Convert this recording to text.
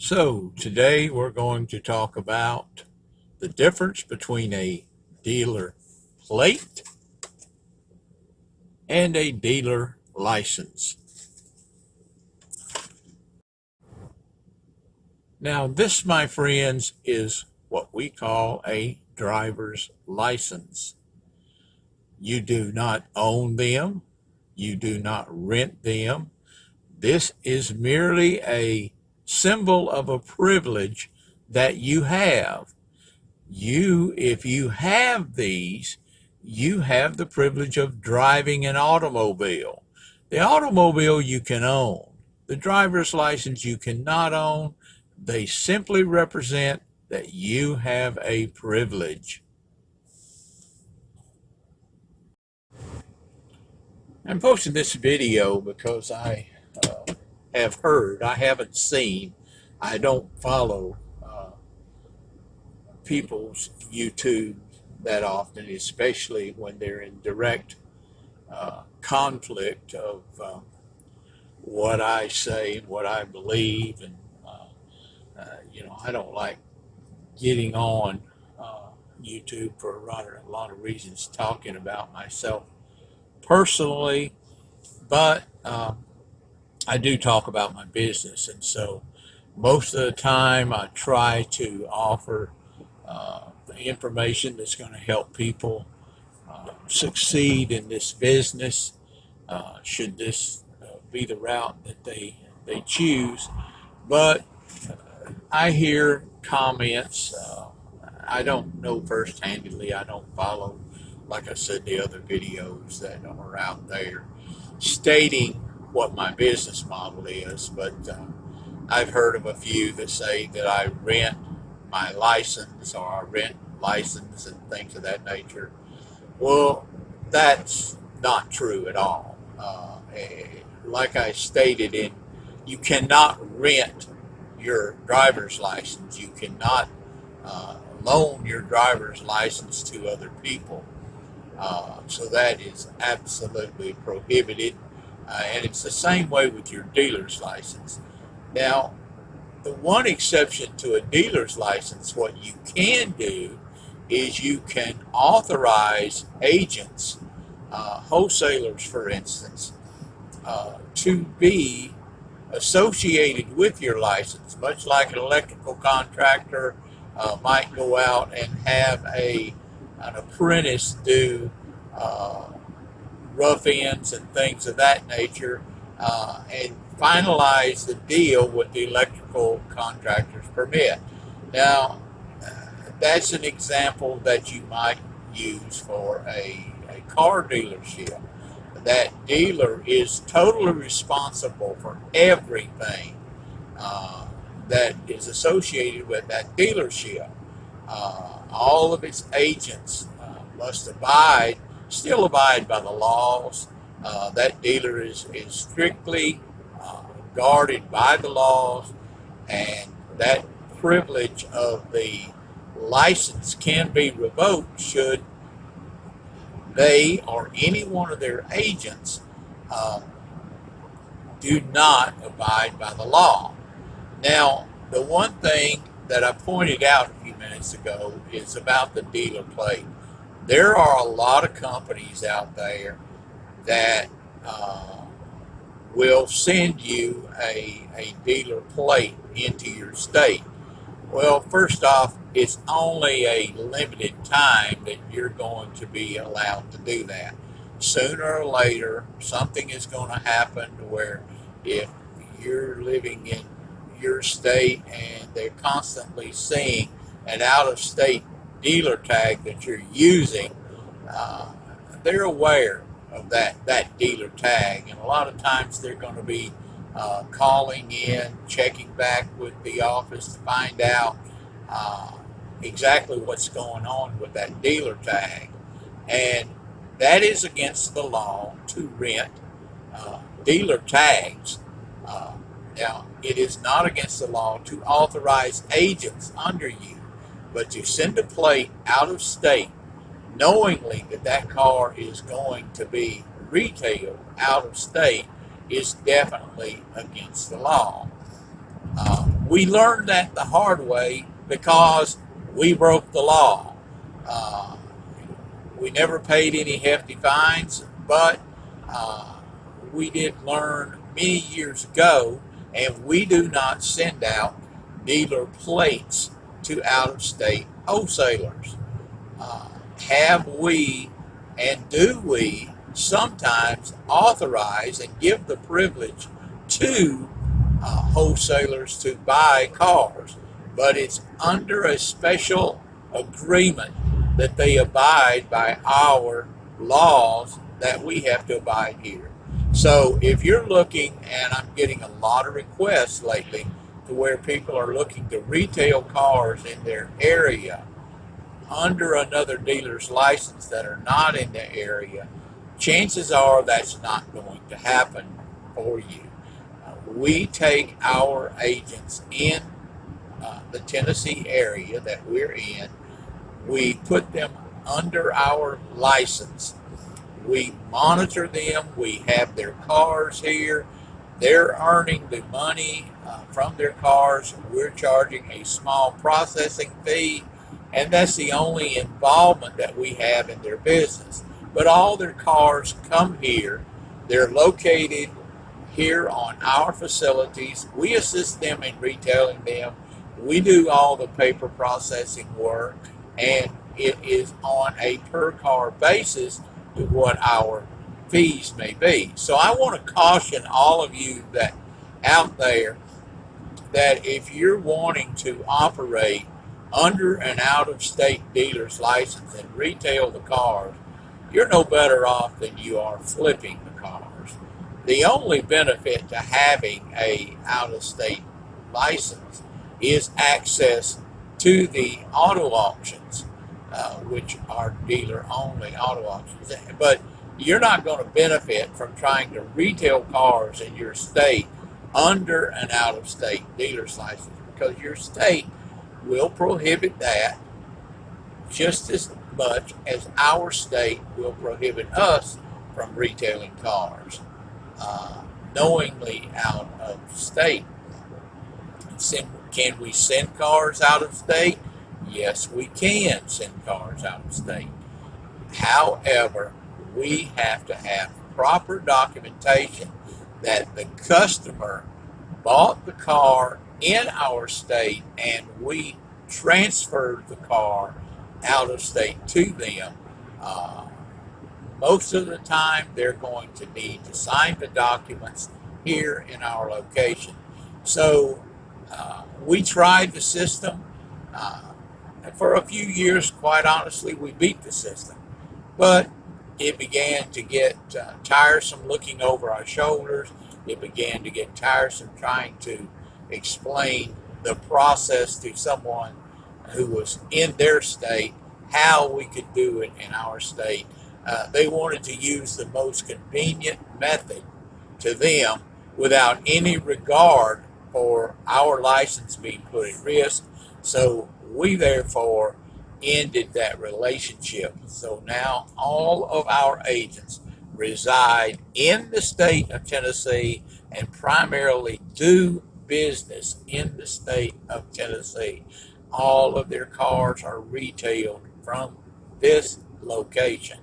So today we're going to talk about the difference between a dealer plate and a dealer license. Now this, my friends, is what we call a driver's license. You do not own them. You do not rent them. This is merely a symbol of a privilege that you have. If you have these, you have the privilege of driving an automobile. The automobile you can own. The driver's license you cannot own. They simply represent that you have a privilege. I'm posting this video because I have heard, I haven't seen, I don't follow people's YouTube that often, especially when they're in direct conflict of what I say, what I believe, and I don't like getting on YouTube for a lot of reasons, talking about myself personally, but I do talk about my business, and so most of the time I try to offer information that's going to help people succeed in this business, should this be the route that they choose. But I hear comments, I don't know first-handedly, I don't follow, like I said, the other videos that are out there stating what my business model is, but I've heard of a few that say that I rent my license, or I rent license and things of that nature. Well, that's not true at all. Like I stated, you cannot rent your driver's license. You cannot loan your driver's license to other people. So that is absolutely prohibited. And it's the same way with your dealer's license. Now, the one exception to a dealer's license, what you can do is you can authorize agents, wholesalers for instance, to be associated with your license, much like an electrical contractor might go out and have an apprentice do rough ends and things of that nature, and finalize the deal with the electrical contractor's permit. Now, that's an example that you might use for a car dealership. That dealer is totally responsible for everything that is associated with that dealership. All of its agents must still abide by the laws. That dealer is strictly guarded by the laws, and that privilege of the license can be revoked should they or any one of their agents do not abide by the law. Now, the one thing that I pointed out a few minutes ago is about the dealer plate. There are a lot of companies out there that will send you a dealer plate into your state. Well, first off, it's only a limited time that you're going to be allowed to do that. Sooner or later, something is going to happen where if you're living in your state and they're constantly seeing an out-of-state dealer tag that you're using, they're aware of that dealer tag, and a lot of times they're going to be calling in, checking back with the office to find out exactly what's going on with that dealer tag. And that is against the law to rent dealer tags. Now, it is not against the law to authorize agents under you, but to send a plate out of state knowingly that car is going to be retailed out of state is definitely against the law. We learned that the hard way because we broke the law. Uh, we never paid any hefty fines, but uh, we did learn many years ago, and we do not send out dealer plates to out-of-state wholesalers. Uh, have we and do we sometimes authorize and give the privilege to wholesalers to buy cars, but it's under a special agreement that they abide by our laws that we have to abide here. So if you're looking, and I'm getting a lot of requests lately to where people are looking to retail cars in their area under another dealer's license that are not in the area, chances are that's not going to happen for you. We take our agents in the Tennessee area that we're in, we put them under our license, we monitor them, we have their cars here, they're earning the money from their cars, we're charging a small processing fee, and that's the only involvement that we have in their business. But all their cars come here, they're located here on our facilities, we assist them in retailing them, we do all the paper processing work, and it is on a per car basis to what our fees may be. So I want to caution all of you that out there that if you're wanting to operate under an out-of-state dealer's license and retail the cars, you're no better off than you are flipping the cars. The only benefit to having a out-of-state license is access to the auto auctions, which are dealer-only auto auctions. But you're not going to benefit from trying to retail cars in your state under an out-of-state dealer's license, because your state will prohibit that just as much as our state will prohibit us from retailing cars knowingly out of state. Can we send cars out of state? Yes, we can send cars out of state. However, we have to have proper documentation that the customer bought the car in our state and we transferred the car out of state to them. Most of the time, they're going to need to sign the documents here in our location. So we tried the system. For a few years, quite honestly, we beat the system. But it began to get tiresome looking over our shoulders. It began to get tiresome trying to explain the process to someone who was in their state, how we could do it in our state. They wanted to use the most convenient method to them without any regard for our license being put at risk. So we therefore ended that relationship. So now all of our agents reside in the state of Tennessee and primarily do business in the state of Tennessee. All of their cars are retailed from this location.